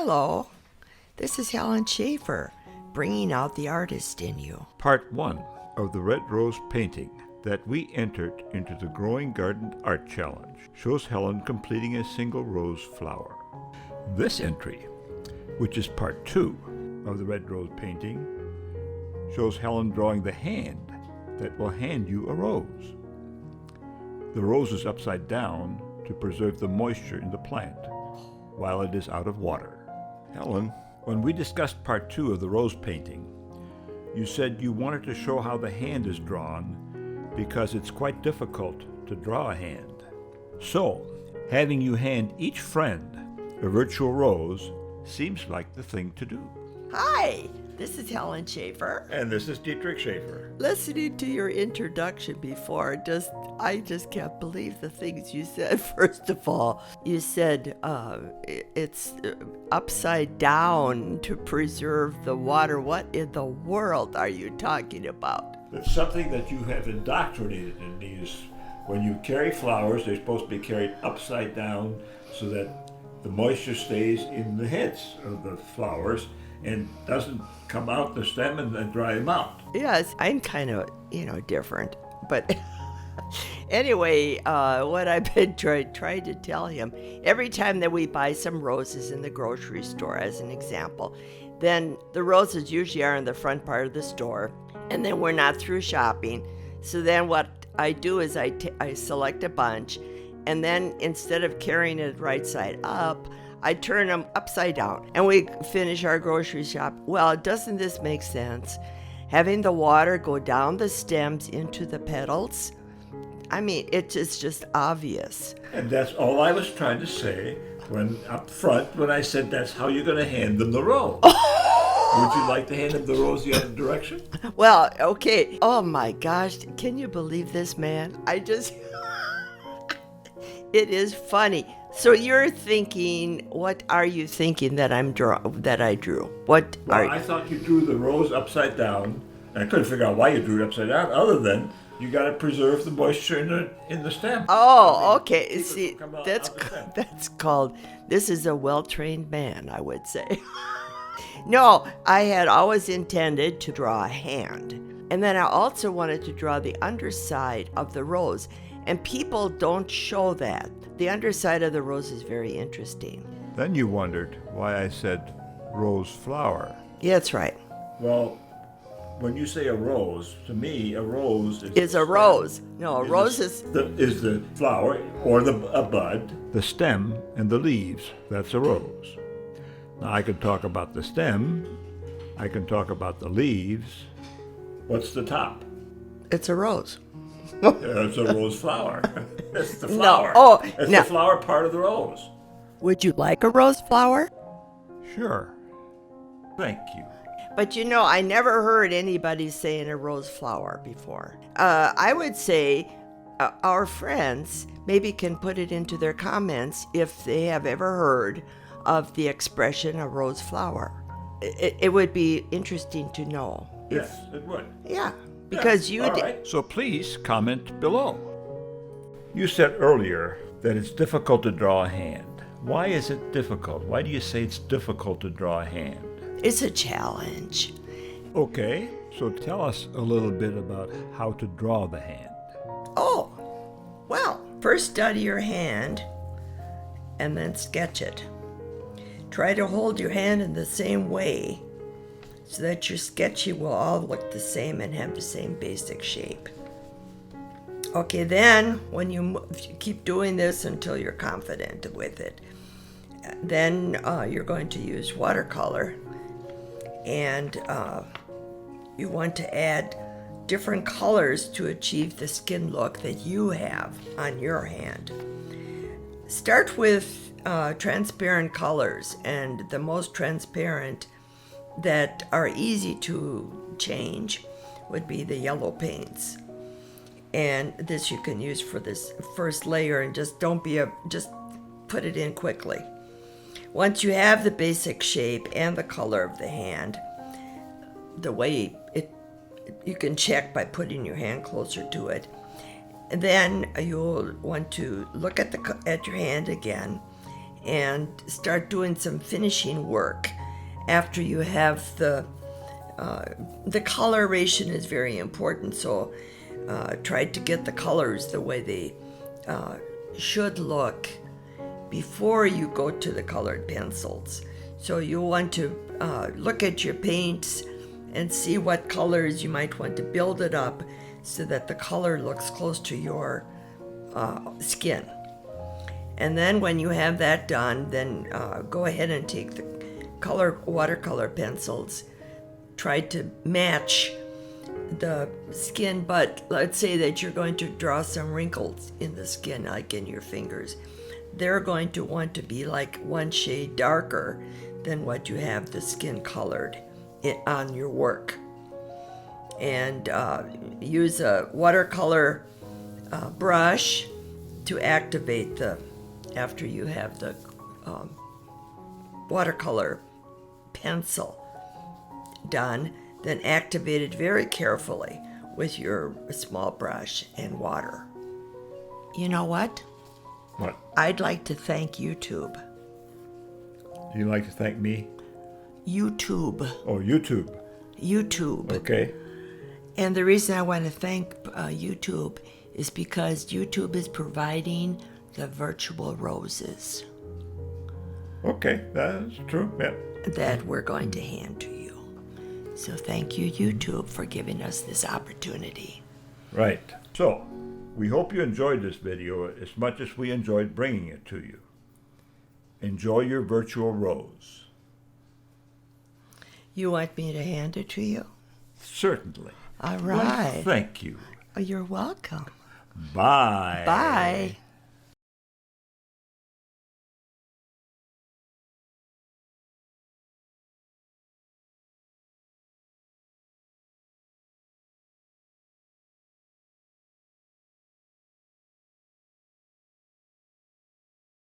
Hello, this is Helen Schaefer, bringing out the artist in you. Part 1 of the Red Rose painting that we entered into the Growing Garden Art Challenge shows Helen completing a single rose flower. This entry, which is part 2 of the Red Rose painting, shows Helen drawing the hand that will hand you a rose. The rose is upside down to preserve the moisture in the plant while it is out of water. Helen, when we discussed part 2 of the rose painting, you said you wanted to show how the hand is drawn because it's quite difficult to draw a hand. So, having you hand each friend a virtual rose seems like the thing to do. Hi, this is Helen Schaefer. And this is Dietrich Schaefer. Listening to your introduction before, I just can't believe the things you said. First of all, you said it's upside down to preserve the water. What in the world are you talking about? It's something that you have indoctrinated in these. When you carry flowers, they're supposed to be carried upside down so that the moisture stays in the heads of the flowers and doesn't come out the stem and then dry them out. Yes, I'm kind of, different. But anyway, what I've been trying to tell him, every time that we buy some roses in the grocery store, as an example, then the roses usually are in the front part of the store, and then we're not through shopping. So then what I do is I select a bunch, and then instead of carrying it right side up, I turn them upside down, and we finish our grocery shop. Well, doesn't this make sense? Having the water go down the stems into the petals? I mean, it's just obvious. And that's all I was trying to say when up front, when I said that's how you're going to hand them the rose. Would you like to hand them the rose the other direction? Well, okay. Oh my gosh, can you believe this, man? It is funny. So you're thinking, what are you thinking that I drew? I thought you drew the rose upside down. I couldn't figure out why you drew it upside down, other than you got to preserve the moisture in the stem. Oh, okay. See, that's called, this is a well-trained man, I would say. No, I had always intended to draw a hand. And then I also wanted to draw the underside of the rose. And people don't show that. The underside of the rose is very interesting. Then you wondered why I said rose flower. Yeah, that's right. Well, when you say a rose, to me, a rose is a rose. No, a rose is the flower or a bud. The stem and the leaves, that's a rose. Now I can talk about the stem. I can talk about the leaves. What's the top? It's a rose. It's a rose flower. It's the flower. It's the flower part of the rose. Would you like a rose flower? Sure. Thank you. But I never heard anybody saying a rose flower before. I would say our friends maybe can put it into their comments if they have ever heard of the expression a rose flower. It would be interesting to know. Yes, it would. Yeah. Because all right. So please comment below. You said earlier that it's difficult to draw a hand. Why is it difficult? Why do you say it's difficult to draw a hand? It's a challenge. Okay, so tell us a little bit about how to draw the hand. Oh, well, first study your hand and then sketch it. Try to hold your hand in the same way so that your sketching will all look the same and have the same basic shape. Okay, then if you keep doing this until you're confident with it, then you're going to use watercolor, and you want to add different colors to achieve the skin look that you have on your hand. Start with transparent colors, and the most transparent that are easy to change would be the yellow paints. And this you can use for this first layer, and just put it in quickly. Once you have the basic shape and the color of the hand, the way you can check by putting your hand closer to it. And then you'll want to look at your hand again and start doing some finishing work after you have the coloration is very important. So try to get the colors the way they should look before you go to the colored pencils. So you want to look at your paints and see what colors you might want to build it up so that the color looks close to your skin. And then when you have that done, then go ahead and take the watercolor pencils. Try to match the skin, but let's say that you're going to draw some wrinkles in the skin, like in your fingers. They're going to want to be like one shade darker than what you have the skin colored on your work. And use a watercolor brush to activate after you have the watercolor pencil done, then activate it very carefully with your small brush and water. You know what? What? I'd like to thank YouTube. You'd like to thank me? YouTube. Oh, YouTube. YouTube. Okay. And the reason I want to thank YouTube is because YouTube is providing the virtual roses. Okay, that's true. Yeah. That we're going to hand to you. So thank you, YouTube, for giving us this opportunity. Right. So, we hope you enjoyed this video as much as we enjoyed bringing it to you. Enjoy your virtual rose. You want me to hand it to you? Certainly. All right. Well, thank you. Oh, you're welcome. Bye. Bye.